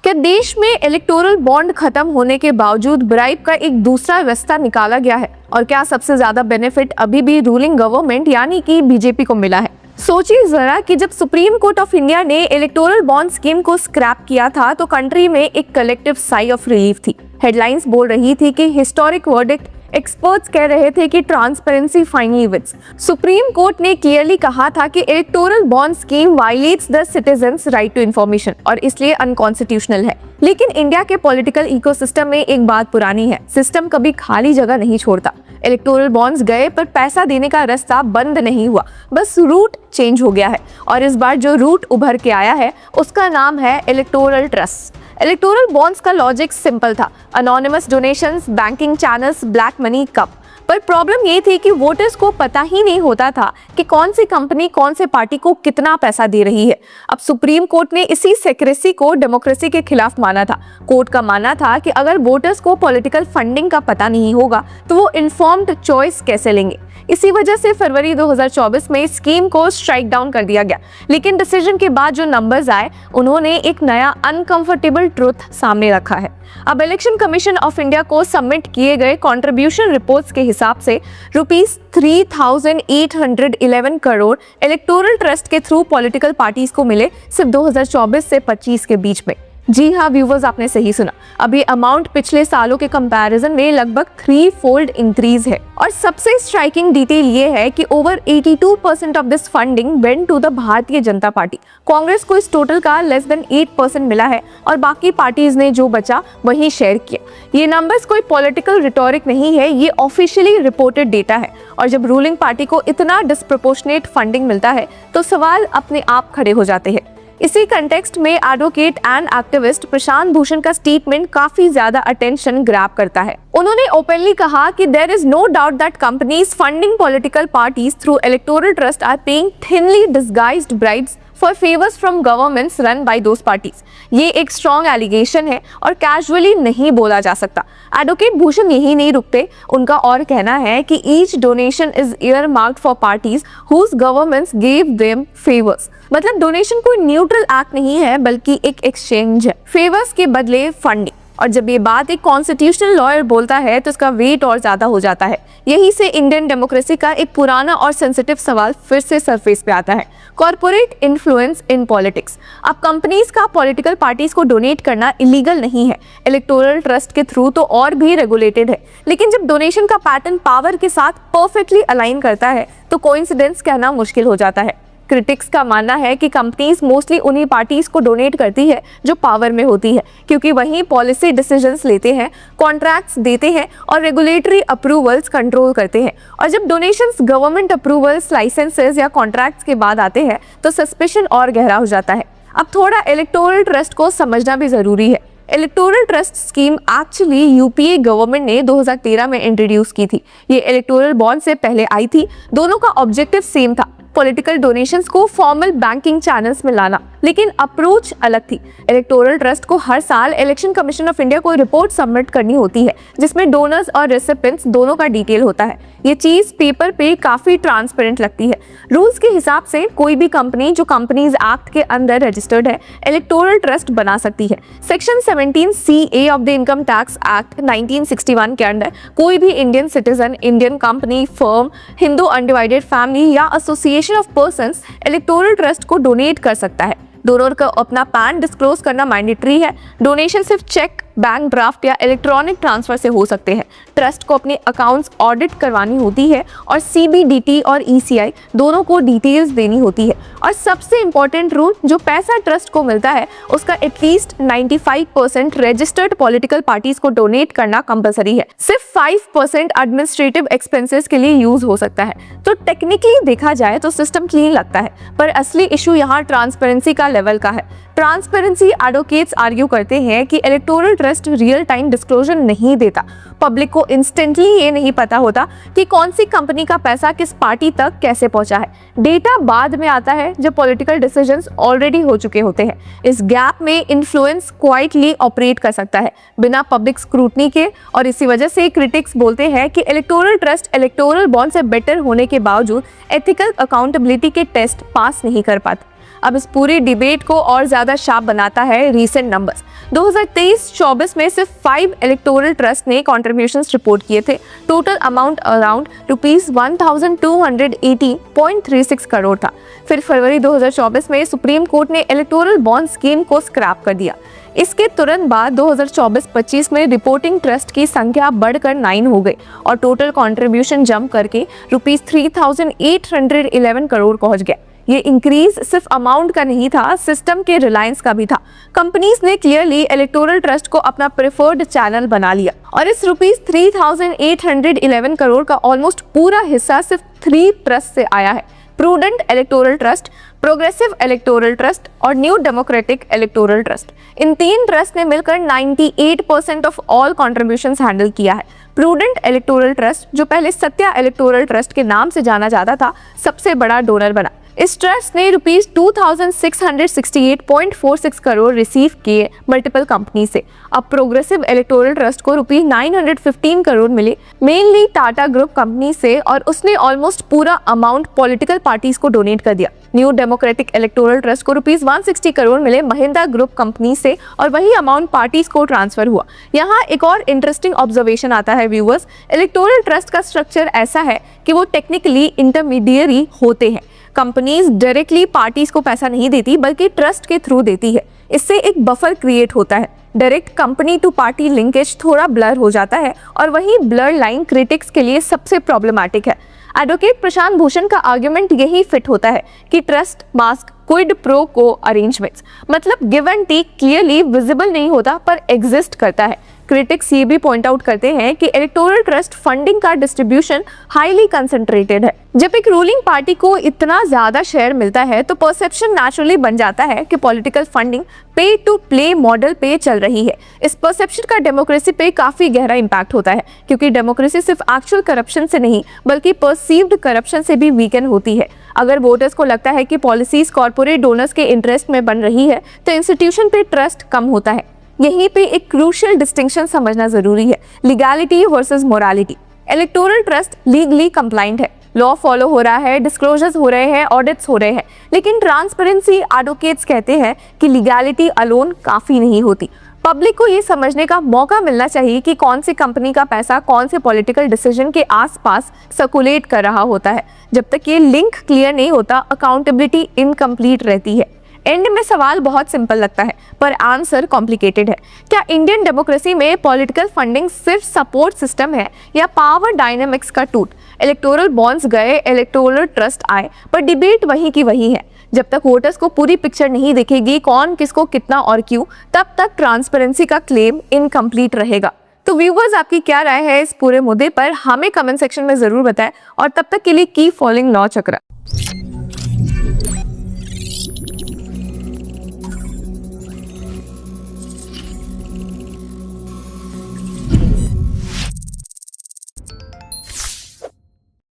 क्या देश में इलेक्टोरल बॉन्ड खत्म होने के बावजूद ब्राइब का एक दूसरा रास्ता निकाला गया है? और क्या सबसे ज्यादा बेनिफिट अभी भी रूलिंग गवर्नमेंट यानी कि बीजेपी को मिला है? सोचिए जरा कि जब सुप्रीम कोर्ट ऑफ इंडिया ने इलेक्टोरल बॉन्ड स्कीम को स्क्रैप किया था तो कंट्री में एक कलेक्टिव साई ऑफ रिलीफ थी। हेडलाइंस बोल रही थी कि हिस्टोरिक वर्डिक्ट, एक्सपर्ट्स कह रहे थे कि transparency finally wins. Supreme Court ने क्लियरली कहा था कि electoral bond scheme violates the citizens right to information और इसलिए अनकॉन्स्टिट्यूशनल है। लेकिन इंडिया के पॉलिटिकल इकोसिस्टम में एक बात पुरानी है, सिस्टम कभी खाली जगह नहीं छोड़ता। इलेक्टोरल बॉन्ड्स गए पर पैसा देने का रास्ता बंद नहीं हुआ, बस रूट चेंज हो गया है। और इस बार जो रूट उभर के आया है उसका नाम है इलेक्टोरल ट्रस्ट। इलेक्टोरल बॉन्ड्स का लॉजिक सिंपल था, anonymous donations, banking channels, black money कब। पर प्रॉब्लम ये थी कि वोटर्स को पता ही नहीं होता था कि कौन सी कंपनी कौन से पार्टी को कितना पैसा दे रही है। अब सुप्रीम कोर्ट ने इसी सेक्रेसी को डेमोक्रेसी के खिलाफ माना था। कोर्ट का मानना था कि अगर वोटर्स को पॉलिटिकल फंडिंग का पता नहीं होगा तो वो इन्फॉर्म्ड चॉइस कैसे लेंगे। इसी वजह से फरवरी 2024 में स्कीम को स्ट्राइक डाउन कर दिया गया। लेकिन डिसीजन के बाद जो नंबर्स आए उन्होंने एक नया अनकंफर्टेबल ट्रुथ सामने रखा है। अब इलेक्शन कमीशन ऑफ इंडिया को सबमिट किए गए कंट्रीब्यूशन रिपोर्ट्स के हिसाब से ₹3,811 करोड़ इलेक्टोरल ट्रस्ट के थ्रू पॉलिटिकल पार्टीज को मिले सिर्फ 2024 से 25 के बीच में। जी हाँ व्यूवर्स, आपने सही सुना। अब ये अमाउंट पिछले सालों के कंपैरिजन में लगभग 3-fold इंक्रीज है। और सबसे स्ट्राइकिंग डिटेल ये है कि over 82% of this funding went to the Bharatiya Janata party. Congress को इस टोटल का लेस देन 8% मिला है और बाकी पार्टीज ने जो बचा वही शेयर किया। ये नंबर्स कोई पॉलिटिकल रिटोरिक नहीं है, ये ऑफिशियली रिपोर्टेड डेटा है। और जब रूलिंग पार्टी को इतना डिस्प्रोपोर्शनेट फंडिंग मिलता है तो सवाल अपने आप खड़े हो जाते हैं। इसी कंटेक्स्ट में advocate and activist Prashant Bhushan का स्टेटमेंट काफी ज्यादा अटेंशन ग्रैब करता है। उन्होंने ओपनली कहा कि there is no doubt that companies funding political parties through electoral trust are paying thinly disguised bribes for favours from governments run by those parties. ये एक स्ट्रॉन्ग एलिगेशन है और कैजुअली नहीं बोला जा सकता। एडवोकेट भूषण यही नहीं रुकते, उनका और कहना है कि each donation is earmarked for parties whose governments give them favours. मतलब डोनेशन कोई न्यूट्रल एक्ट नहीं है बल्कि एक एक्सचेंज है, फेवर्स के बदले फंडिंग। और जब ये बात एक कॉन्स्टिट्यूशनल लॉयर बोलता है तो इसका वेट और ज्यादा हो जाता है। यहीं से इंडियन डेमोक्रेसी का एक पुराना और सेंसिटिव सवाल फिर से सरफेस पे आता है, कॉर्पोरेट इन्फ्लुएंस इन पॉलिटिक्स। अब कंपनीज का पॉलिटिकल पार्टीज को डोनेट करना इलीगल नहीं है, इलेक्टोरल ट्रस्ट के थ्रू तो और भी रेगुलेटेड है। लेकिन जब डोनेशन का पैटर्न पावर के साथ परफेक्टली अलाइन करता है तो कोइंसिडेंस कहना मुश्किल हो जाता है। क्रिटिक्स का मानना है कि कंपनीज मोस्टली उन्हीं पार्टीज को डोनेट करती है जो पावर में होती है, क्योंकि वही पॉलिसी डिसीजंस लेते हैं, कॉन्ट्रैक्ट्स देते हैं और रेगुलेटरी अप्रूवल्स कंट्रोल करते हैं। और जब डोनेशंस गवर्नमेंट अप्रूवल्स, लाइसेंसेस या कॉन्ट्रैक्ट्स के बाद आते हैं तो सस्पेशन और गहरा हो जाता है। अब थोड़ा इलेक्टोरल ट्रस्ट को समझना भी जरूरी है। Electoral trust scheme actually UPA government ने 2013 में इंट्रोड्यूस की थी। ये इलेक्टोरल बॉन्ड से पहले आई थी। दोनों का ऑब्जेक्टिव सेम था, पॉलिटिकल डोनेशंस को फॉर्मल बैंकिंग चैनल्स में लाना, लेकिन अप्रोच अलग थी। इलेक्टोरल ट्रस्ट को हर साल इलेक्शन कमीशन ऑफ इंडिया को रिपोर्ट सबमिट करनी होती है जिसमें डोनर्स और रेसिपिएंट्स दोनों का डिटेल होता है। ये चीज पेपर पे काफी ट्रांसपेरेंट लगती है। रूल्स के हिसाब से कोई भी कंपनी जो कंपनीज एक्ट के अंदर रजिस्टर्ड है इलेक्टोरल ट्रस्ट बना सकती है। Section 17CA of the income tax act 1961 के अंदर कोई भी Indian citizen, Indian company, firm, Hindu undivided family या association of persons electoral trust को डोनेट कर सकता है। डोनर को अपना पैन डिस्क्लोज करना मैंडेटरी है। डोनेशन सिर्फ चेक, बैंक ड्राफ्ट या इलेक्ट्रॉनिक ट्रांसफर से हो सकते हैं। ट्रस्ट को अपने अकाउंट्स ऑडिट करवानी होती है और CBDT और ECI दोनों को डिटेल्स देनी होती है। और सबसे इंपॉर्टेंट रूल, जो पैसा ट्रस्ट को मिलता है उसका एटलीस्ट 95% रजिस्टर्ड पॉलिटिकल पार्टीज को डोनेट करना कंपलसरी है। सिर्फ 5% एडमिनिस्ट्रेटिव एक्सपेंसेस के लिए यूज हो सकता है। तो टेक्निकली देखा जाए तो सिस्टम क्लीन लगता है, पर असली इशू यहाँ ट्रांसपेरेंसी का लेवल का है। ट्रांसपेरेंसी एडवोकेट्स आर्ग्यू करते हैं कि electoral trust real time disclosure नहीं देता। पब्लिक को इंस्टेंटली ये नहीं पता होता कि कौन सी कंपनी का पैसा किस पार्टी तक कैसे पहुंचा है। डेटा बाद में आता है जब पॉलिटिकल डिसीजंस ऑलरेडी हो चुके होते हैं। इस गैप में इन्फ्लुएंस क्वाइटली ऑपरेट कर सकता है बिना पब्लिक स्क्रूटनी के। और इसी वजह से क्रिटिक्स बोलते हैं कि इलेक्टोरल ट्रस्ट इलेक्टोरल बॉन्ड से बेटर होने के बावजूद एथिकल अकाउंटेबिलिटी के टेस्ट पास नहीं कर पाता। अब इस पूरी डिबेट को और ज्यादा शार्प बनाता है रीसेंट नंबर्स। 2023-24 में सिर्फ 5 इलेक्टोरल ट्रस्ट ने कॉन्ट्रीब्यूशंस रिपोर्ट किए थे। टोटल अमाउंट अराउंड ₹1218.36 करोड़ था। फिर फरवरी 2024 में सुप्रीम कोर्ट ने इलेक्टोरल बॉन्ड स्कीम को स्क्रैप कर दिया। इसके तुरंत बाद 2024-25 में रिपोर्टिंग ट्रस्ट की संख्या बढ़कर 9 हो गई और टोटल कंट्रीब्यूशन जंप करके ₹3,811 करोड़ पहुंच गया। ये इंक्रीज सिर्फ अमाउंट का नहीं था, सिस्टम के रिलायंस का भी था। कंपनीज ने क्लियरली इलेक्टोरल ट्रस्ट को अपना प्रेफर्ड चैनल बना लिया और इस ₹3,811 करोड़ का ऑलमोस्ट पूरा हिस्सा सिर्फ 3 ट्रस्ट से आया है: prudent electoral trust, progressive electoral trust और न्यू डेमोक्रेटिक इलेक्टोरल ट्रस्ट। इन 3 ट्रस्ट ने मिलकर 98% ऑफ ऑल कॉन्ट्रीब्यूशंस हैंडल किया है। प्रूडेंट इलेक्टोरल ट्रस्ट, जो पहले सत्या इलेक्टोरल ट्रस्ट के नाम से जाना जाता था, सबसे बड़ा डोनर बना। इस ट्रस्ट ने ₹2,668.46 करोड़ रिसीव किए मल्टीपल कंपनी से। अब प्रोग्रेसिव इलेक्टोरल ट्रस्ट को ₹915 करोड़ मिले, मेनली टाटा ग्रुप कंपनी से, और उसने ऑलमोस्ट पूरा अमाउंट पॉलिटिकल पार्टीज को डोनेट कर दिया। न्यू डेमोक्रेटिक इलेक्टोरल ट्रस्ट को ₹160 करोड़ मिले महिंद्रा ग्रुप कंपनी से और वही अमाउंट पार्टीज को ट्रांसफर हुआ। यहाँ एक और इंटरेस्टिंग ऑब्जर्वेशन आता है व्यूअर्स। इलेक्टोरल ट्रस्ट का स्ट्रक्चर ऐसा है कि वो टेक्निकली इंटरमीडियरी होते हैं। कंपनीज डायरेक्टली पार्टीज को पैसा नहीं देती बल्कि ट्रस्ट के थ्रू देती है। इससे एक बफर क्रिएट होता है। Direct company to party linkage थोड़ा ब्लर हो जाता है और वही ब्लर लाइन क्रिटिक्स के लिए सबसे प्रॉब्लमैटिक है। एडवोकेट प्रशांत भूषण का आर्गुमेंट यही फिट होता है कि trust mask quid pro quo arrangements, मतलब give and take clearly visible नहीं होता पर एग्जिस्ट करता है। क्रिटिक्स ये भी पॉइंट आउट करते हैं कि इलेक्टोरल ट्रस्ट फंडिंग का डिस्ट्रीब्यूशन हाईली कंसंट्रेटेड है। जब एक रूलिंग पार्टी को इतना ज्यादा शेयर मिलता है तो परसेप्शन नेचुरली बन जाता है कि पॉलिटिकल फंडिंग पे टू प्ले मॉडल पे चल रही है। इस परसेप्शन का डेमोक्रेसी पे काफी गहरा इंपैक्ट होता है, क्योंकि डेमोक्रेसी सिर्फ एक्चुअल करप्शन से नहीं बल्कि परसीव्ड करप्शन से भी वीकन होती है। अगर वोटर्स को लगता है कि पॉलिसीज कॉर्पोरेट डोनर्स के इंटरेस्ट में बन रही है तो इंस्टीट्यूशन पे ट्रस्ट कम होता है। यहीं पे एक क्रूशियल डिस्टिंक्शन समझना जरूरी है: legality versus morality. Electoral trust legally compliant है, लॉ फॉलो हो रहा है, डिस्क्लोजर्स हो रहे हैं, ऑडिट्स हो रहे हैं, लेकिन ट्रांसपेरेंसी एडवोकेट्स कहते हैं कि लीगैलिटी अलोन काफी नहीं होती। पब्लिक को ये समझने का मौका मिलना चाहिए कि कौन सी कंपनी का पैसा कौन से पॉलिटिकल डिसीजन के आसपास सर्कुलेट कर रहा होता है। जब तक ये लिंक क्लियर नहीं होता, अकाउंटेबिलिटी इनकम्प्लीट रहती है। एंड में सवाल बहुत सिंपल लगता है पर आंसर कॉम्प्लिकेटेड है। क्या इंडियन डेमोक्रेसी में पॉलिटिकल फंडिंग सिर्फ सपोर्ट सिस्टम है या पावर डायनामिक्स का टूट? इलेक्टोरल बॉन्ड्स गए, इलेक्टोरल ट्रस्ट आए, पर डिबेट वही की वही है। जब तक वोटर्स को पूरी पिक्चर नहीं दिखेगी कौन किसको कितना और क्यों, तब तक ट्रांसपेरेंसी का क्लेम इनकम्प्लीट रहेगा। तो व्यूवर्स, आपकी क्या राय है इस पूरे मुद्दे पर? हमें कमेंट सेक्शन में जरूर बताएं और तब तक के लिए कीप फॉलोइंग लॉ चक्र।